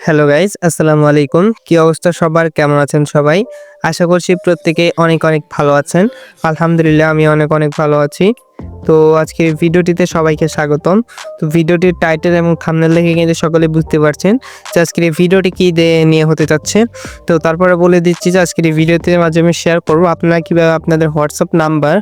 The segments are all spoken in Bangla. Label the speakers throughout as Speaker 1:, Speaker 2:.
Speaker 1: হ্যালো গাইস, আসসালামু আলাইকুম। কি অবস্থা সবার? কেমন আছেন সবাই? আশা করছি প্রত্যেকেই অনেক ভালো আছেন। আলহামদুলিল্লাহ আমি অনেক ভালো আছি। তো আজকের ভিডিওটিতে সবাইকে স্বাগতম। তো ভিডিওটির টাইটেল এবং থাম্বনেল দেখে কিন্তু সকলেই বুঝতে পারছেন যে আজকের এই ভিডিওটি কী নিয়ে হতে যাচ্ছে। তো তারপরে বলে দিচ্ছি যে আজকের এই ভিডিওতে মাঝে আমি শেয়ার করব আপনারা কীভাবে আপনাদের হোয়াটসঅ্যাপ নাম্বার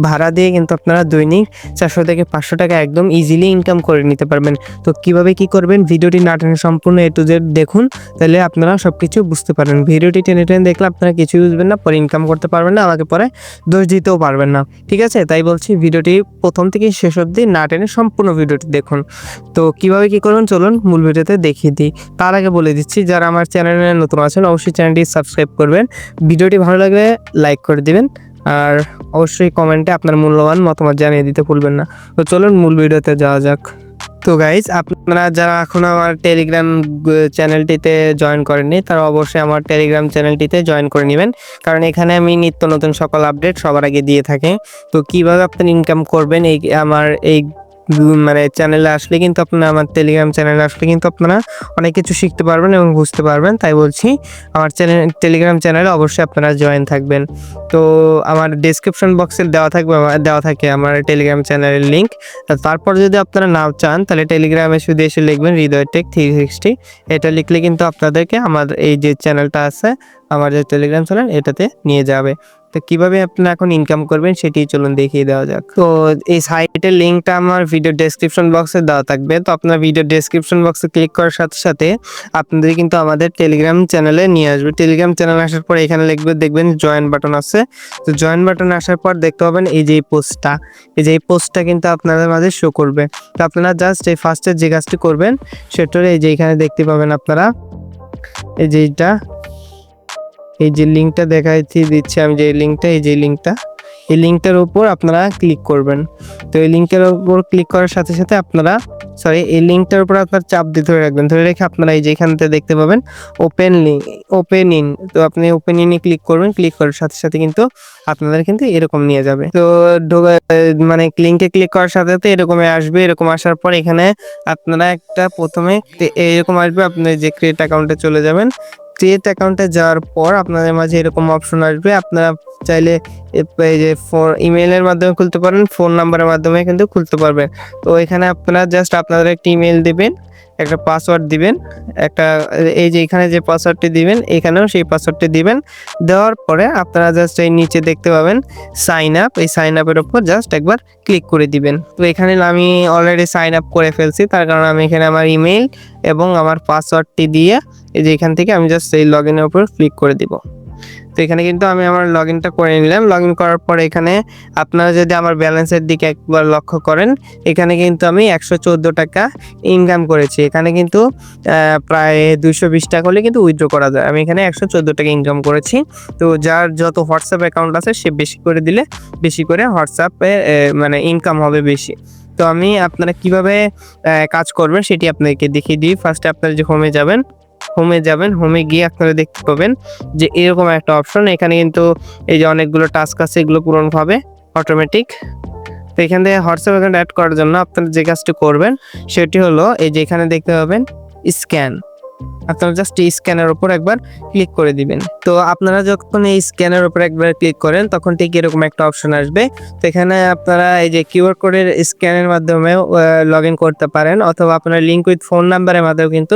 Speaker 1: ভাড়া দিয়ে কিন্তু আপনারা দৈনিক 400 থেকে 500 টাকা একদম ইজিলি ইনকাম করে নিতে পারবেন। তো কীভাবে কী করবেন ভিডিওটি না টেনে সম্পূর্ণ A to Z দেখুন, তাহলে আপনারা সব কিছু বুঝতে পারবেন। ভিডিওটি টেনে দেখলে আপনারা কিছুই বুঝবেন না, পরে ইনকাম করতে পারবেন না, আমাকে পরে দোষ দিতেও পারবেন না। ঠিক আছে? তাই বলছি ভিডিওটি প্রথম থেকে শেষ অবধি না টেনে সম্পূর্ণ ভিডিওটি দেখুন। তো কীভাবে কী করবেন চলুন মূল ভিডিওতে দেখিয়ে দিই। তার আগে বলে দিচ্ছি যারা আমার চ্যানেলে নতুন আছেন অবশ্যই চ্যানেলটি সাবস্ক্রাইব করবেন। ভিডিওটি ভালো লাগলে লাইক করে দিবেন, আর অবশ্যই কমেন্টে আপনার মূল্যবান মতামত জানিয়ে দিতে ভুলবেন না। তো চলুন মূল ভিডিওতে যাওয়া যাক। তো গাইজ, আপনারা যারা এখনো আমার টেলিগ্রাম চ্যানেলটিতে জয়েন করেননি তারা অবশ্যই আমার টেলিগ্রাম চ্যানেলটিতে জয়েন করে নেবেন, কারণ এখানে আমি নিত্য নতুন সকল আপডেট সবার আগে দিয়ে থাকি। তো কিভাবে আপনারা ইনকাম করবেন আমার এই মানে চ্যানেলে আসলে কিন্তু আপনারা আমার টেলিগ্রাম চ্যানেলে আসলে কিন্তু আপনারা অনেক কিছু শিখতে পারবেন এবং বুঝতে পারবেন। তাই বলছি আমার টেলিগ্রাম চ্যানেলে অবশ্যই আপনারা জয়েন থাকবেন। তো আমার ডেসক্রিপশন বক্সে দেওয়া থাকে আমার টেলিগ্রাম চ্যানেলের লিঙ্ক। তারপর যদি আপনারা নাও চান তাহলে টেলিগ্রামে শুধু এসে লিখবেন হৃদয় টেক 360, এটা লিখলে কিন্তু আপনাদেরকে আমার এই যে চ্যানেলটা আছে, আমার যে টেলিগ্রাম চ্যানেল, এটাতে নিয়ে যাবে। তো কীভাবে আপনারা এখন ইনকাম করবেন সেটি চলুন দেখিয়ে দেওয়া যাক। তো এই সাইটের লিঙ্কটা আমার ভিডিও ডেসক্রিপশন বক্সে দেওয়া থাকবে। তো আপনারা ভিডিও ডেসক্রিপশন বক্সে ক্লিক করার সাথে আপনাদের কিন্তু আমাদের টেলিগ্রাম চ্যানেলে নিয়ে আসবে। টেলিগ্রাম চ্যানেল আসার পর এখানে দেখবেন জয়েন বাটন আছে। তো জয়েন বাটন আসার পর দেখতে পাবেন এই যে এই পোস্টটা কিন্তু আপনাদের মাঝে শো করবে। তো আপনারা জাস্ট এই ফার্স্টে যে কাজটি করবেন সেটা হলো এই যে এখানে দেখতে পাবেন আপনারা এই যে লিঙ্কটা দিচ্ছি আমি, যে এই লিঙ্কটার উপর আপনারা ক্লিক করবেন। তো এই লিঙ্কের উপর ক্লিক করার সাথে আপনারা এই লিঙ্কটার উপর আপনার চাপ দিয়ে ধরে রাখবেন। ধরে রেখে আপনারা এই যে এখানতে দেখতে পাবেন ওপেন ইন। তো আপনি ওপেন ইনে ক্লিক করবেন। ক্লিক করার সাথে কিন্তু আপনাদের কিন্তু এরকম নিয়ে যাবে। তো মানে লিঙ্কে ক্লিক করার সাথে এরকম আসবে। এরকম আসার পর এখানে আপনারা একটা প্রথমে এরকম আসবে, আপনি যে ক্রিয়েট অ্যাকাউন্টে চলে যাবেন। ক্রিয়েট অ্যাকাউন্টে যাওয়ার পর আপনাদের মাঝে এরকম অপশন আসবে। আপনারা চাইলে এই যে ইমেইলের মাধ্যমে খুলতে পারেন, ফোন নাম্বারের মাধ্যমে কিন্তু খুলতে পারবেন। তো এখানে আপনারা জাস্ট আপনাদের একটা ইমেইল দিবেন, একটা পাসওয়ার্ড দিবেন, এই যে এখানে যে পাসওয়ার্ডটি দিবেন এখানেও সেই পাসওয়ার্ডটি দিবেন। দেওয়ার পরে আপনারা জাস্ট এই নিচে দেখতে পাবেন সাইন আপ, এই সাইন আপের উপর জাস্ট একবার ক্লিক করে দিবেন। তো এখানে আমি অলরেডি সাইন আপ করে ফেলছি, তার কারণে আমি এখানে আমার ইমেইল এবং আমার পাসওয়ার্ডটি দিয়ে এই যে এখান থেকে আমি জাস্ট এই লগ ইনের উপর ক্লিক করে দিব। তো এখানে কিন্তু আমি আমার লগ ইনটা করে নিলাম। লগ ইন করার পর এখানে আপনারা যদি আমার ব্যালেন্সের দিকে একবার লক্ষ্য করেন, এখানে কিন্তু আমি 114 টাকা ইনকাম করেছি। এখানে কিন্তু প্রায় 220 টাকা হলে কিন্তু উইথড্র করা যায়। আমি এখানে 114 টাকা ইনকাম করেছি। তো যার যত হোয়াটসঅ্যাপ অ্যাকাউন্ট আছে সে বেশি করে দিলে বেশি করে হোয়াটসঅ্যাপে মানে ইনকাম হবে বেশি। তো আপনারা কিভাবে কাজ করবেন সেটি আপনাদেরকে দেখিয়ে দিই। ফার্স্টে আপনারা যে হোমে গিয়ে আপনারা দেখতে পাবেন যে এরকম একটা অপশন। এখানে কিন্তু এই যে অনেকগুলো টাস্ক আছে, এগুলো পূরণ হবে অটোমেটিক। তো এখান থেকে হোয়াটসঅ্যাপ অ্যাকাউন্ট অ্যাড করার জন্য আপনারা যে কাজটি করবেন সেটি হলো এই যে এখানে দেখতে পাবেন স্ক্যান। আপনারা জাস্ট এই স্ক্যানের উপর একবার ক্লিক করে দিবেন। তো আপনারা যখন এই স্ক্যানের উপর একবার ক্লিক করেন তখন ঠিক এরকম একটা অপশন আসবে। তো এখানে আপনারা এই যে কিউআর কোডের স্ক্যানের মাধ্যমে লগ ইন করতে পারেন, অথবা আপনার লিঙ্ক উইথ ফোন নাম্বারের মাধ্যমে কিন্তু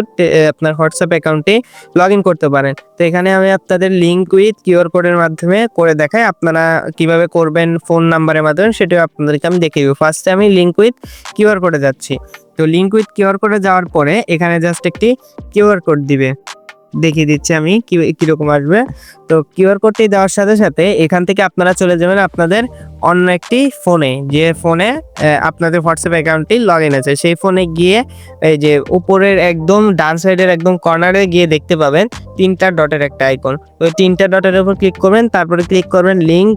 Speaker 1: আপনার হোয়াটসঅ্যাপ অ্যাকাউন্টে লগ ইন করতে পারেন। তো এখানে আমি আপনাদের লিঙ্ক উইথ কিউআর কোডের মাধ্যমে করে দেখাই। আপনারা কিভাবে করবেন ফোন নাম্বারের মাধ্যমে সেটাও আপনাদেরকে আমি দেখিয়ে দেবো। ফার্স্টে আমি লিঙ্ক উইথ কিউআর কোডে যাচ্ছি। তো লিঙ্ক উইথ কিউআর কোডে যাওয়ার পরে এখানে জাস্ট একটি কিউআর কোড দিবে, দেখিয়ে দিচ্ছি আমি কীরকম আসবে। তো কিউআর কোডটি দেওয়ার সাথে এখান থেকে আপনারা চলে যাবেন আপনাদের অন্য একটি ফোনে, যে ফোনে আপনাদের হোয়াটসঅ্যাপ অ্যাকাউন্টটি লগ ইন আছে সেই ফোনে গিয়ে এই যে উপরের একদম ডান সাইডের একদম কর্নারে গিয়ে দেখতে পাবেন 3টা ডটের একটা আইকন। তো 3টা ডটের উপর ক্লিক করবেন, তারপরে ক্লিক করবেন লিঙ্ক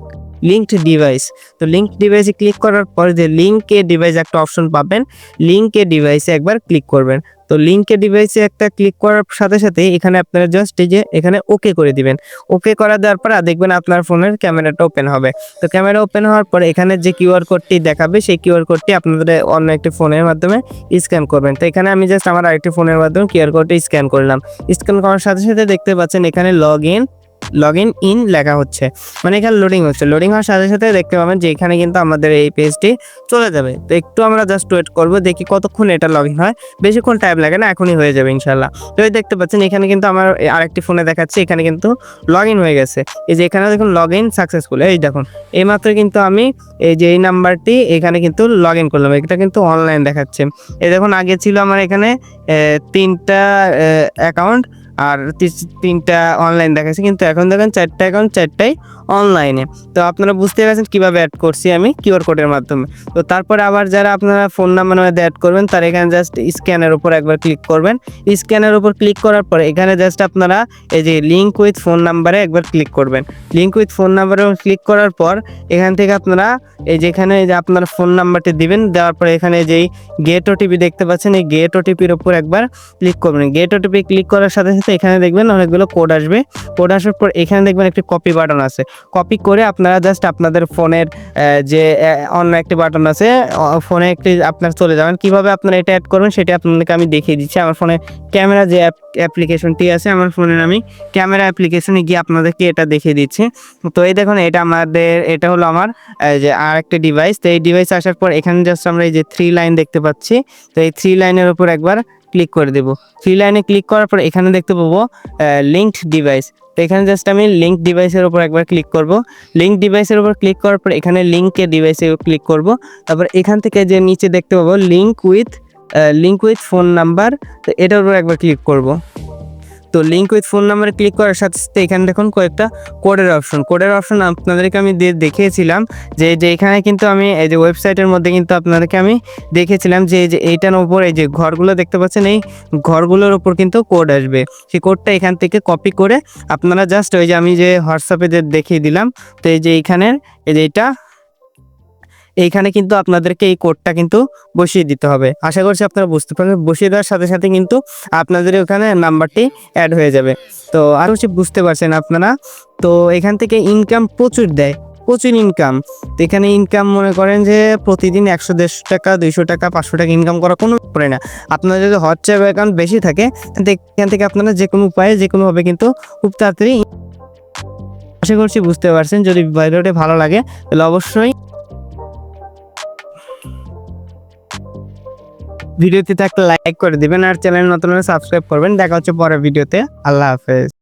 Speaker 1: লিঙ্কড ডিভাইস। তো লিঙ্ক ডিভাইসে ক্লিক করার পর যে লিঙ্কে ডিভাইস একটা অপশন পাবেন, লিঙ্কে ডিভাইসে একবার ক্লিক করবেন। তো লিঙ্কে ডিভাইসে একটা ক্লিক করার সাথে সাথে এখানে আপনারা জাস্ট এই যে এখানে ওকে করে দিবেন। ওকে করা দেওয়ার পর দেখবেন আপনার ফোনের ক্যামেরাটা ওপেন হবে। তো ক্যামেরা ওপেন হওয়ার পরে এখানে যে কিউআর কোডটি দেখাবে সেই কিউআর কোডটি আপনাদের অন্য একটি ফোনের মাধ্যমে স্ক্যান করবেন। তো এখানে আমি জাস্ট আমার আরেকটি ফোনের মাধ্যমে কিউআর কোডটি স্ক্যান করলাম। স্ক্যান করার সাথে সাথে দেখতে পাচ্ছেন এখানে লগ ইন লেখা হচ্ছে, মানে এখানে লোডিং হচ্ছে। লোডিং হওয়ার সাথে সাথে দেখতে পাবেন যে এখানে কিন্তু আমাদের এই পেজটি চলে যাবে। তো একটু আমরা জাস্ট ওয়েট করবো, দেখি কতক্ষণ এটা লগ ইন হয়। বেশিক্ষণ টাইম লাগে না, এখনই হয়ে যাবে ইনশাল্লাহ। তো এই দেখতে পাচ্ছেন এখানে কিন্তু আমার আরেকটি ফোনে দেখাচ্ছে এখানে কিন্তু লগ ইন হয়ে গেছে। এই যে এখানে দেখুন লগ ইন সাকসেসফুল। এই দেখুন এইমাত্র কিন্তু আমি এই যে এই নাম্বারটি এখানে কিন্তু লগ ইন করলাম, এটা কিন্তু অনলাইন দেখাচ্ছে। এই দেখুন আগে ছিল আমার এখানে 3টা অ্যাকাউন্ট আর 3টা অনলাইন দেখাচ্ছে, কিন্তু এখন দেখেন 4টা অ্যাকাউন্ট 4টাই অনলাইনে। তো আপনারা বুঝতে পারছেন কীভাবে অ্যাড করছি আমি কিউআর কোডের মাধ্যমে। তো তারপরে আবার যারা আপনারা ফোন নাম্বার মধ্যে অ্যাড করবেন তারা এখানে জাস্ট স্ক্যানের উপর একবার ক্লিক করবেন। স্ক্যানের উপর ক্লিক করার পরে এখানে জাস্ট আপনারা এই যে লিঙ্ক উইথ ফোন নাম্বারে একবার ক্লিক করবেন। লিঙ্ক উইথ ফোন নাম্বারে ক্লিক করার পর এখান থেকে আপনারা এই যে এখানে যে আপনার ফোন নাম্বারটি দিবেন। দেওয়ার পরে এখানে যেই গেট ওটিপি দেখতে পাচ্ছেন এই গেট ওটিপির উপর একবার ক্লিক করবেন। গেট ওটিপি ক্লিক করার সাথে সাথে এখানে দেখবেন অনেকগুলো কোড আসবে। কোড আসার পর এখানে দেখবেন একটি কপি বাটন আছে। কপি করে আপনারা জাস্ট আপনাদের ফোনের যে অন্য একটি বাটন আছে ফোনে একটি আপনার চলে যাবেন। কিভাবে আপনারা এটা অ্যাড করবেন সেটা আপনাদেরকে আমি দেখিয়ে দিচ্ছি। আমার ফোনে ক্যামেরা যে অ্যাপ্লিকেশনটি আছে আমার ফোনের আমি ক্যামেরা অ্যাপ্লিকেশনে গিয়ে আপনাদেরকে এটা দেখিয়ে দিচ্ছি। তো এই দেখুন এটা হলো আমার যে আর একটা ডিভাইস। তো এই ডিভাইস আসার পর এখানে জাস্ট আমরা এই যে 3 লাইন দেখতে পাচ্ছি। তো এই 3 লাইনের উপর একবার ক্লিক করে দেব। 3 লাইনে ক্লিক করার পর এখানে দেখতে পাবো লিঙ্কড ডিভাইস। তো এখানে জাস্ট আমি লিঙ্ক ডিভাইসের উপর একবার ক্লিক করব। লিঙ্ক ডিভাইসের উপর ক্লিক করার পর এখানে লিঙ্কে ডিভাইসে ক্লিক করব। তারপর এখান থেকে যে নিচে দেখতে পাবো লিঙ্ক উইথ ফোন নাম্বার, তো এটার উপর একবার ক্লিক করব। তো লিঙ্ক উইথ ফোন নাম্বারে ক্লিক করার সাথে সাথে এখানে দেখুন কয়েকটা কোডের অপশন আপনাদেরকে আমি দেখিয়েছিলাম যে এখানে কিন্তু আমি এই যে ওয়েবসাইটের মধ্যে কিন্তু আপনাদেরকে আমি দেখিয়েছিলাম যে এইটার উপর এই যে ঘরগুলো দেখতে পাচ্ছেন এই ঘরগুলোর উপর কিন্তু কোড আসবে। সেই কোডটা এখান থেকে কপি করে আপনারা জাস্ট ওই যে আমি যে হোয়াটসঅ্যাপে যে দেখিয়ে দিলাম, তো এই যে এইখানে কিন্তু আপনাদেরকে এই কোডটা কিন্তু বসিয়ে দিতে হবে। আশা করছি আপনারা বুঝতে পারবেন। বসিয়ে দেওয়ার সাথে সাথে কিন্তু আপনাদের ওখানে নাম্বারটি অ্যাড হয়ে যাবে। তো আরও বুঝতে পারছেন আপনারা। তো এখান থেকে ইনকাম প্রচুর দেয়, প্রচুর ইনকাম। তো এখানে ইনকাম মনে করেন যে প্রতিদিন 100-150 টাকা 200 টাকা 500 টাকা ইনকাম করা কোনো পড়ে না। আপনার যদি হোয়াটসঅ্যাপ অ্যাকাউন্ট বেশি থাকে এখান থেকে আপনারা যে কোনো উপায়ে যে কোনোভাবে কিন্তু খুব তাড়াতাড়ি। আশা করছি বুঝতে পারছেন। যদি ভিডিওটি ভালো লাগে তাহলে অবশ্যই ভিডিওতে একটা লাইক করে দিবেন আর চ্যানেল নতুন হলে সাবস্ক্রাইব করবেন। দেখা হচ্ছে পরের ভিডিওতে। আল্লাহ হাফেজ।